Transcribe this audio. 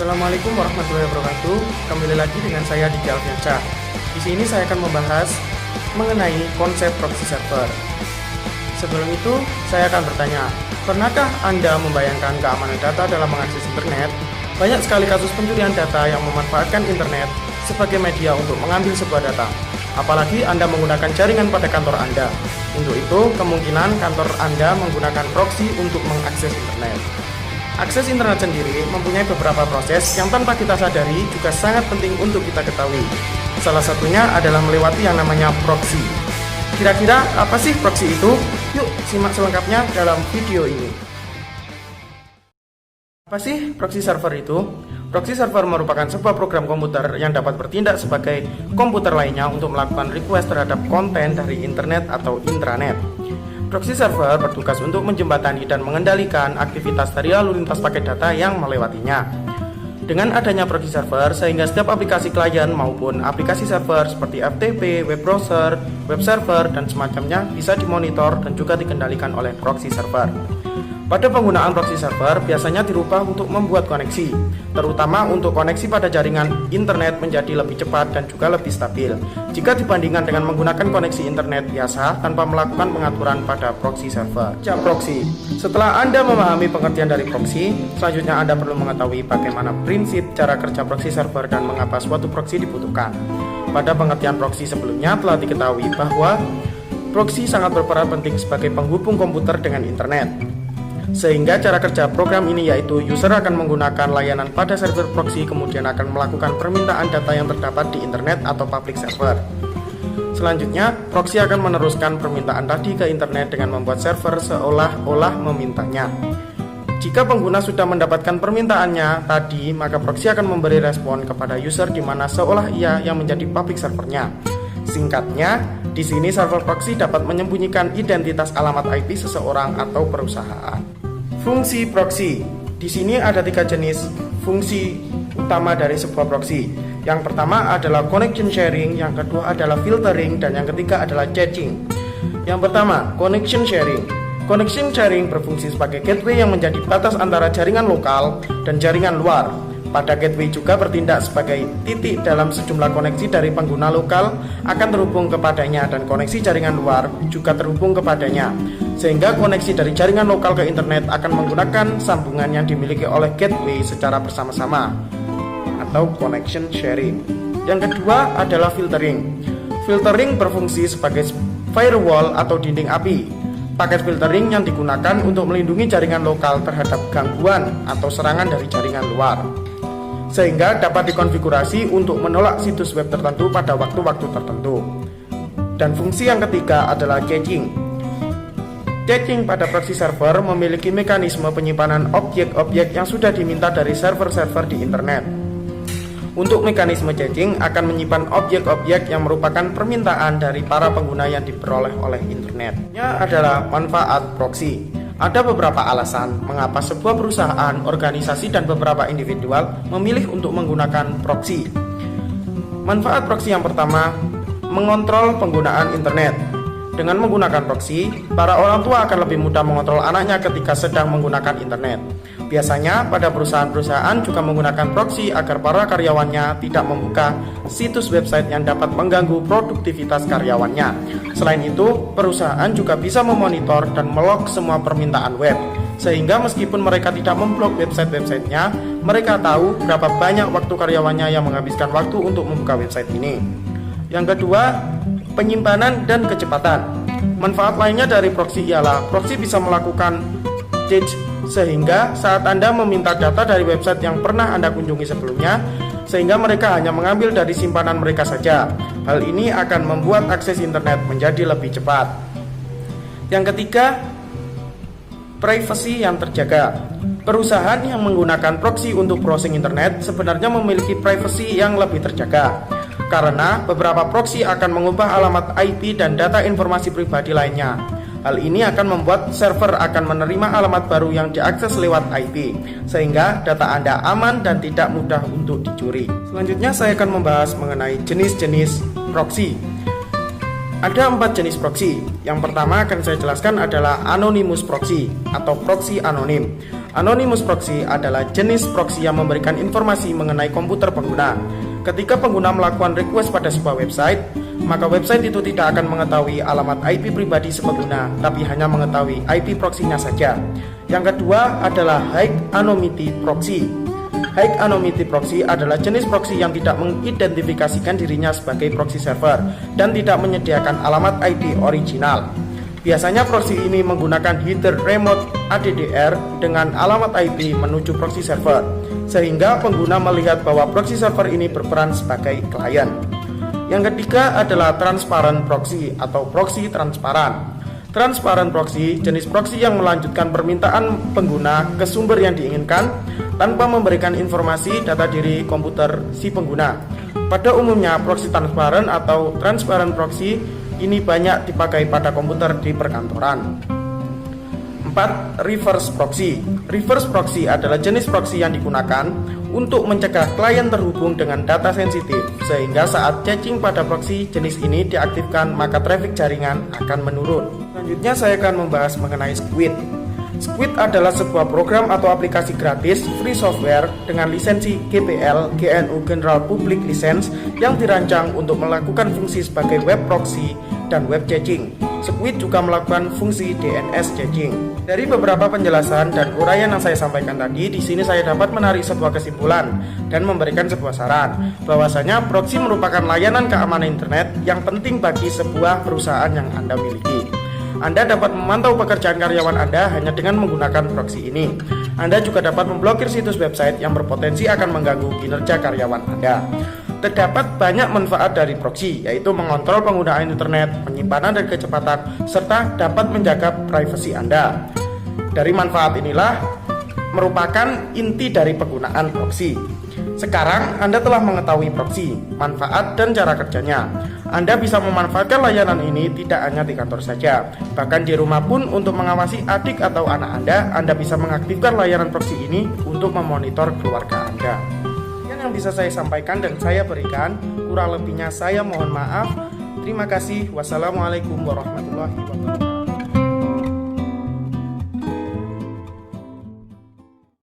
Assalamualaikum warahmatullahi wabarakatuh. Kembali lagi dengan saya Diki Alfiansyah. Di sini saya akan membahas mengenai konsep proxy server. Sebelum itu, saya akan bertanya, pernahkah Anda membayangkan keamanan data dalam mengakses internet? Banyak sekali kasus pencurian data yang memanfaatkan internet sebagai media untuk mengambil sebuah data. Apalagi Anda menggunakan jaringan pada kantor Anda. Untuk itu, kemungkinan kantor Anda menggunakan proxy untuk mengakses internet. Akses internet sendiri mempunyai beberapa proses yang tanpa kita sadari juga sangat penting untuk kita ketahui. Salah satunya adalah melewati yang namanya proxy. Kira-kira apa sih proxy itu? Yuk simak selengkapnya dalam video ini. Apa sih proxy server itu? Proxy server merupakan sebuah program komputer yang dapat bertindak sebagai komputer lainnya untuk melakukan request terhadap konten dari internet atau intranet. Proxy server bertugas untuk menjembatani dan mengendalikan aktivitas dari lalu lintas paket data yang melewatinya. Dengan adanya proxy server, sehingga setiap aplikasi klien maupun aplikasi server seperti FTP, web browser, web server, dan semacamnya bisa dimonitor dan juga dikendalikan oleh proxy server. Pada penggunaan proxy server biasanya dirubah untuk membuat koneksi, terutama untuk koneksi pada jaringan internet menjadi lebih cepat dan juga lebih stabil jika dibandingkan dengan menggunakan koneksi internet biasa tanpa melakukan pengaturan pada proxy server. Proxy. Setelah Anda memahami pengertian dari proxy, selanjutnya Anda perlu mengetahui bagaimana prinsip cara kerja proxy server dan mengapa suatu proxy dibutuhkan. Pada pengertian proxy sebelumnya telah diketahui bahwa proxy sangat berperan penting sebagai penghubung komputer dengan internet. Sehingga cara kerja program ini yaitu user akan menggunakan layanan pada server proxy kemudian akan melakukan permintaan data yang terdapat di internet atau public server. Selanjutnya, proxy akan meneruskan permintaan tadi ke internet dengan membuat server seolah-olah memintanya. Jika pengguna sudah mendapatkan permintaannya tadi, maka proxy akan memberi respon kepada user di mana seolah ia yang menjadi public servernya. Singkatnya, di sini server proxy dapat menyembunyikan identitas alamat IP seseorang atau perusahaan. Fungsi proxy. Di sini ada 3 jenis fungsi utama dari sebuah proxy. Yang pertama adalah connection sharing, yang kedua adalah filtering, dan yang ketiga adalah caching. Yang pertama, connection sharing. Connection sharing berfungsi sebagai gateway yang menjadi batas antara jaringan lokal dan jaringan luar. Pada gateway juga bertindak sebagai titik dalam sejumlah koneksi dari pengguna lokal akan terhubung kepadanya dan koneksi jaringan luar juga terhubung kepadanya. Sehingga koneksi dari jaringan lokal ke internet akan menggunakan sambungan yang dimiliki oleh gateway secara bersama-sama atau connection sharing. Yang kedua adalah filtering. Filtering berfungsi sebagai firewall atau dinding api. Paket filtering yang digunakan untuk melindungi jaringan lokal terhadap gangguan atau serangan dari jaringan luar, sehingga dapat dikonfigurasi untuk menolak situs web tertentu pada waktu-waktu tertentu. Dan fungsi yang ketiga adalah caching. Caching pada proxy server memiliki mekanisme penyimpanan objek-objek yang sudah diminta dari server-server di internet. Untuk mekanisme caching akan menyimpan objek-objek yang merupakan permintaan dari para pengguna yang diperoleh oleh internet. Ini adalah manfaat proxy. Ada beberapa alasan mengapa sebuah perusahaan, organisasi, dan beberapa individual memilih untuk menggunakan proxy. Manfaat proxy yang pertama, mengontrol penggunaan internet. Dengan menggunakan proxy, para orang tua akan lebih mudah mengontrol anaknya ketika sedang menggunakan internet. Biasanya, pada perusahaan-perusahaan juga menggunakan proxy agar para karyawannya tidak membuka situs website yang dapat mengganggu produktivitas karyawannya. Selain itu, perusahaan juga bisa memonitor dan melog semua permintaan web, sehingga meskipun mereka tidak memblok website-websitenya, mereka tahu berapa banyak waktu karyawannya yang menghabiskan waktu untuk membuka website ini. Yang kedua, penyimpanan dan kecepatan. Manfaat lainnya dari proxy ialah proxy bisa melakukan cache, sehingga saat Anda meminta data dari website yang pernah Anda kunjungi sebelumnya, sehingga mereka hanya mengambil dari simpanan mereka saja. Hal ini akan membuat akses internet menjadi lebih cepat. Yang ketiga, privasi yang terjaga. Perusahaan yang menggunakan proxy untuk browsing internet sebenarnya memiliki privasi yang lebih terjaga, karena beberapa proxy akan mengubah alamat IP dan data informasi pribadi lainnya. Hal ini akan membuat server akan menerima alamat baru yang diakses lewat IP, sehingga data Anda aman dan tidak mudah untuk dicuri. Selanjutnya saya akan membahas mengenai jenis-jenis proxy. Ada 4 jenis proxy. Yang pertama akan saya jelaskan adalah anonymous proxy atau proxy anonim. Anonymous proxy adalah jenis proxy yang memberikan informasi mengenai komputer pengguna. Ketika pengguna melakukan request pada sebuah website, maka website itu tidak akan mengetahui alamat IP pribadi si pengguna, tapi hanya mengetahui IP proxy-nya saja. Yang kedua adalah High Anonymity Proxy. High Anonymity Proxy adalah jenis proxy yang tidak mengidentifikasikan dirinya sebagai proxy server dan tidak menyediakan alamat IP original. Biasanya proxy ini menggunakan header remote ADDR dengan alamat IP menuju proxy server, sehingga pengguna melihat bahwa proxy server ini berperan sebagai klien. Yang ketiga adalah Transparent Proxy atau proxy transparan. Transparent Proxy, jenis proxy yang melanjutkan permintaan pengguna ke sumber yang diinginkan tanpa memberikan informasi data diri komputer si pengguna. Pada umumnya, proxy transparan atau Transparent Proxy ini banyak dipakai pada komputer di perkantoran. 4. Reverse Proxy. Reverse Proxy adalah jenis proxy yang digunakan untuk mencegah klien terhubung dengan data sensitif, sehingga saat caching pada proxy jenis ini diaktifkan maka traffic jaringan akan menurun. Selanjutnya saya akan membahas mengenai Squid. Squid adalah sebuah program atau aplikasi gratis free software dengan lisensi GPL GNU General Public License yang dirancang untuk melakukan fungsi sebagai web proxy dan web caching. Squid juga melakukan fungsi DNS caching. Dari beberapa penjelasan dan uraian yang saya sampaikan tadi, di sini saya dapat menarik sebuah kesimpulan dan memberikan sebuah saran bahwasanya proxy merupakan layanan keamanan internet yang penting bagi sebuah perusahaan yang Anda miliki. Anda dapat memantau pekerjaan karyawan Anda hanya dengan menggunakan proxy ini. Anda juga dapat memblokir situs website yang berpotensi akan mengganggu kinerja karyawan Anda. Terdapat banyak manfaat dari proxy, yaitu mengontrol penggunaan internet, penyimpanan dan kecepatan, serta dapat menjaga privasi Anda. Dari manfaat inilah merupakan inti dari penggunaan proxy. Sekarang Anda telah mengetahui proxy, manfaat dan cara kerjanya. Anda bisa memanfaatkan layanan ini tidak hanya di kantor saja, bahkan di rumah pun untuk mengawasi adik atau anak Anda bisa mengaktifkan layanan proxy ini untuk memonitor keluarga Anda. Yang bisa saya sampaikan dan saya berikan, kurang lebihnya saya mohon maaf. Terima kasih. Wassalamualaikum warahmatullahi wabarakatuh.